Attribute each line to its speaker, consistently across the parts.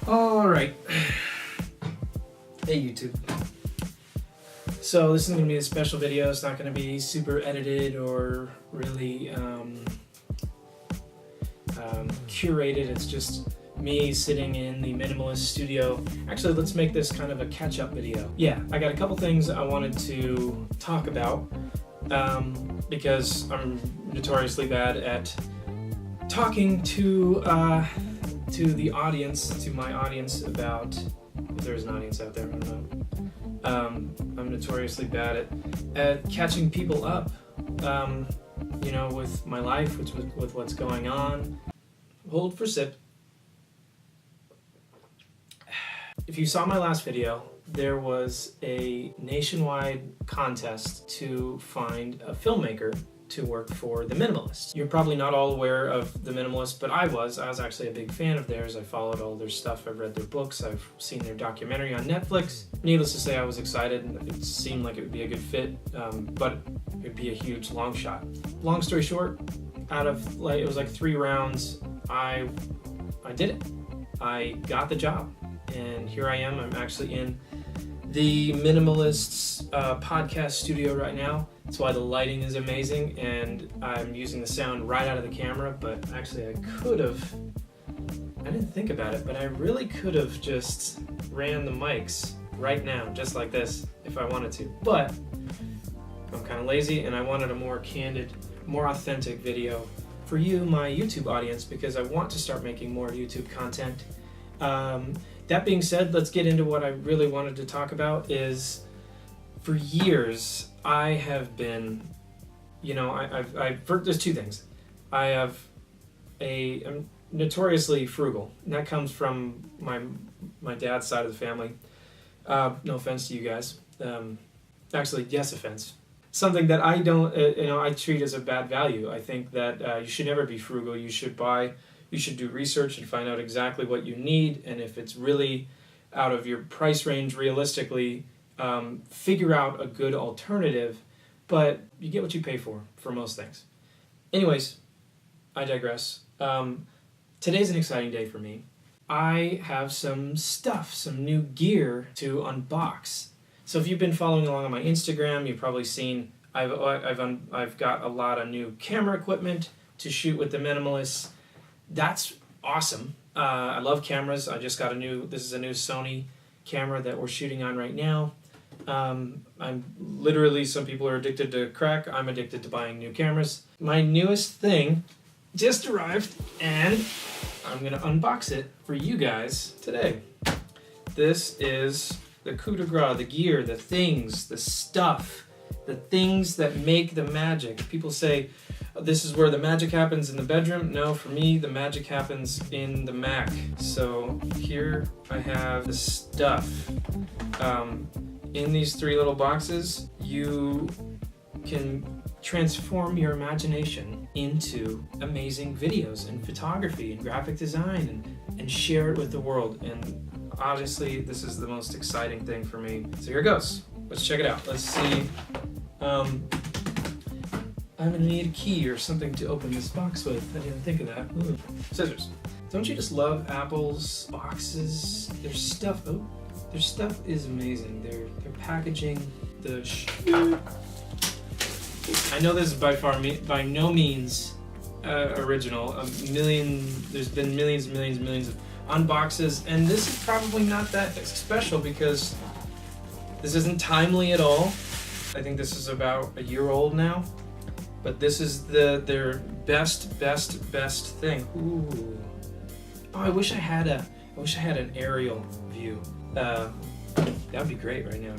Speaker 1: All right. Hey YouTube. So this is going to be a special video. It's not going to be super edited or really curated. It's just me sitting in the minimalist studio. Actually, let's make this kind of a catch-up video. Yeah, I got a couple things I wanted to talk about because I'm notoriously bad at talking to the audience, to my audience, about, if there's an audience out there, I don't know. I'm notoriously bad at catching people up, you know, with my life, with what's going on. Hold for sip. If you saw my last video, there was a nationwide contest to find a filmmaker to work for The Minimalists. You're probably not all aware of The Minimalists, but I was actually a big fan of theirs. I followed all their stuff, I've read their books, I've seen their documentary on Netflix. Needless to say, I was excited and it seemed like it would be a good fit, but it would be a huge long shot. Long story short, out of it was like 3 rounds, I did it. I got the job, and here I am. I'm actually in the Minimalists podcast studio right now. That's why the lighting is amazing, and I'm using the sound right out of the camera, but actually I didn't think about it, but I really could have just ran the mics right now, just like this, if I wanted to. But I'm kind of lazy, and I wanted a more candid, more authentic video for you, my YouTube audience, because I want to start making more YouTube content. That being said, let's get into what I really wanted to talk about. Is for years I have been, you know, there's 2 things. I'm notoriously frugal, and that comes from my dad's side of the family. No offense to you guys. Actually, yes, offense. Something that I don't, I treat as a bad value. I think that you should never be frugal. You should do research and find out exactly what you need, and if it's really out of your price range realistically, figure out a good alternative, but you get what you pay for most things. Anyways, I digress. Today's an exciting day for me. I have some stuff, some new gear to unbox. So if you've been following along on my Instagram, you've probably seen I've got a lot of new camera equipment to shoot with the Minimalists. That's awesome. I love cameras. I just got this is a new Sony camera that we're shooting on right now. I'm literally, some people are addicted to crack. I'm addicted to buying new cameras. My newest thing just arrived, and I'm gonna unbox it for you guys today. This is the coup de grace, the gear, the things, the stuff, the things that make the magic. People say, this is where the magic happens, in the bedroom. No, for me, the magic happens in the Mac. So here I have the stuff. In these 3 little boxes, you can transform your imagination into amazing videos and photography and graphic design and share it with the world. And honestly, this is the most exciting thing for me. So here it goes. Let's check it out. Let's see. I'm gonna need a key or something to open this box with. I didn't think of that. Ooh. Scissors. Don't you just love Apple's boxes? Their stuff is amazing. Their packaging, I know this is by no means original. There's been millions of unboxes, and this is probably not that special because this isn't timely at all. I think this is about a year old now. But this is their best thing. Ooh. Oh, I wish I had an aerial view. That would be great right now.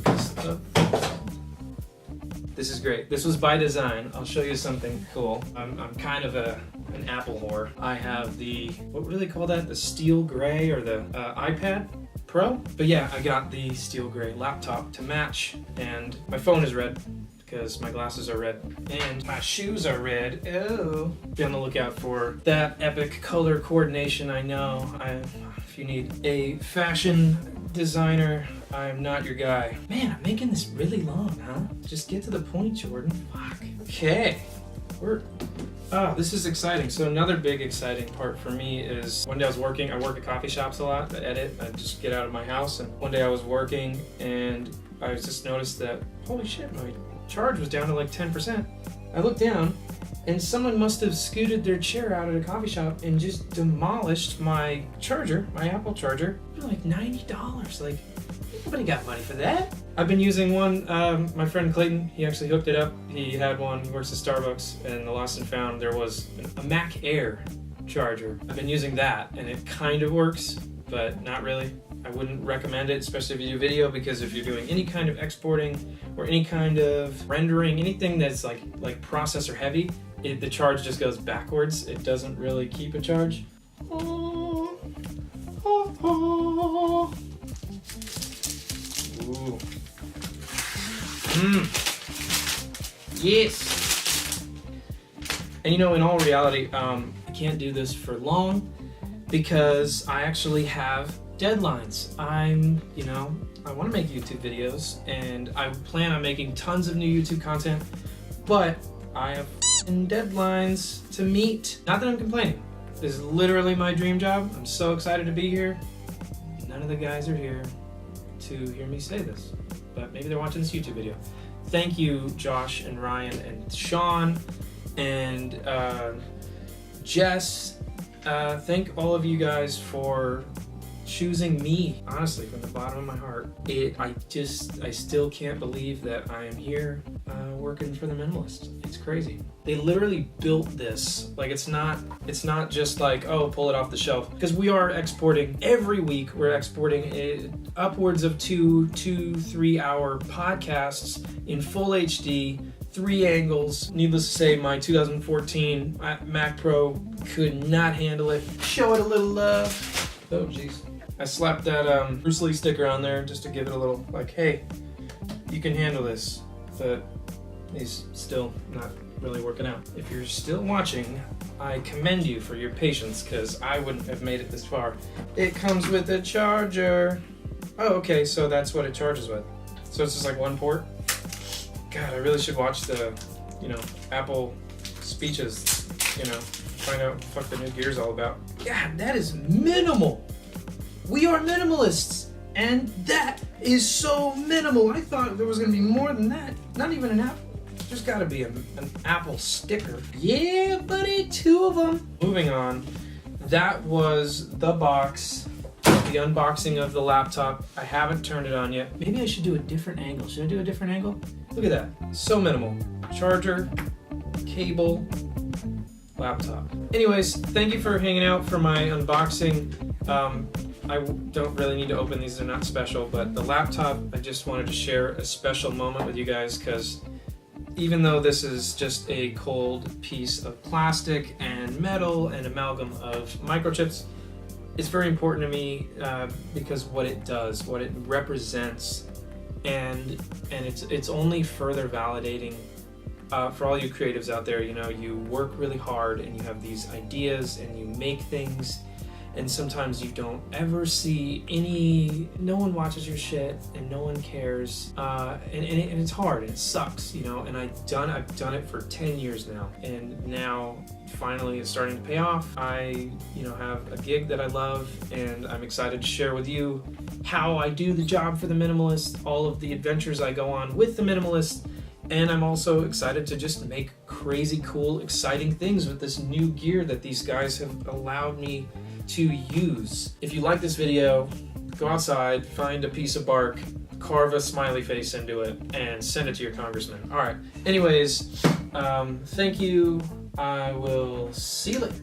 Speaker 1: This is great. This was by design. I'll show you something cool. I'm kind of an Apple whore. I have the, what do they call that? The steel gray, or the iPad Pro? But yeah, I got the steel gray laptop to match, and my phone is red, because my glasses are red, and my shoes are red. Oh, be on the lookout for that epic color coordination. I know, if you need a fashion designer, I'm not your guy. Man, I'm making this really long, huh? Just get to the point, Jordan. Fuck. Okay, we're This is exciting. So another big exciting part for me is one day I work at coffee shops a lot, I edit, I just get out of my house, and one day I was working and I just noticed that, holy shit, my charge was down to like 10%. I looked down and someone must have scooted their chair out at a coffee shop and just demolished my charger, my Apple charger, for like $90. Like, nobody got money for that. I've been using one, my friend Clayton, he actually hooked it up. He had one, he works at Starbucks, and the lost and found, there was a Mac Air charger. I've been using that, and it kind of works, but not really. I wouldn't recommend it, especially if you do video, because if you're doing any kind of exporting or any kind of rendering, anything that's like processor heavy, the charge just goes backwards. It doesn't really keep a charge. Ooh. Yes. And you know, in all reality, I can't do this for long because I actually have deadlines. I want to make YouTube videos and I plan on making tons of new YouTube content, but I have deadlines to meet. Not that I'm complaining. This is literally my dream job. I'm so excited to be here. None of the guys are here to hear me say this, but maybe they're watching this YouTube video. Thank you, Josh and Ryan and Sean and Jess. Thank all of you guys for choosing me, honestly, from the bottom of my heart. I still can't believe that I am here working for the Minimalists. It's crazy. They literally built this. Like, it's not just like, oh, pull it off the shelf. Because we are exporting every week. We're exporting upwards of 2-3 hour podcasts in full HD, 3 angles. Needless to say, my 2014 Mac Pro could not handle it. Show it a little love. Oh, jeez. I slapped that Bruce Lee sticker on there just to give it a little, like, hey, you can handle this. But he's still not really working out. If you're still watching, I commend you for your patience, because I wouldn't have made it this far. It comes with a charger. Oh, okay, so that's what it charges with. So it's just like one port? God, I really should watch the, Apple speeches, find out what the fuck the new gear's all about. God, that is minimal. We are minimalists, and that is so minimal. I thought there was going to be more than that. Not even an Apple. There's got to be an Apple sticker. Yeah, buddy, 2 of them. Moving on, that was the box, the unboxing of the laptop. I haven't turned it on yet. Maybe I should do a different angle. Should I do a different angle? Look at that. So minimal. Charger, cable, laptop. Anyways, thank you for hanging out for my unboxing. I don't really need to open these, they're not special, but the laptop, I just wanted to share a special moment with you guys, because even though this is just a cold piece of plastic and metal and amalgam of microchips, it's very important to me because what it does, what it represents, and it's only further validating for all you creatives out there. You work really hard and you have these ideas and you make things, and sometimes you don't ever see no one watches your shit and no one cares, and it's hard and it sucks, and I've done it for 10 years now, and now finally it's starting to pay off. I have a gig that I love, and I'm excited to share with you how I do the job for the Minimalist, all of the adventures I go on with the Minimalist, and I'm also excited to just make crazy cool, exciting things with this new gear that these guys have allowed me to use. If you like this video, go outside, find a piece of bark, carve a smiley face into it, and send it to your congressman. All right. Anyways, thank you. I will see you later.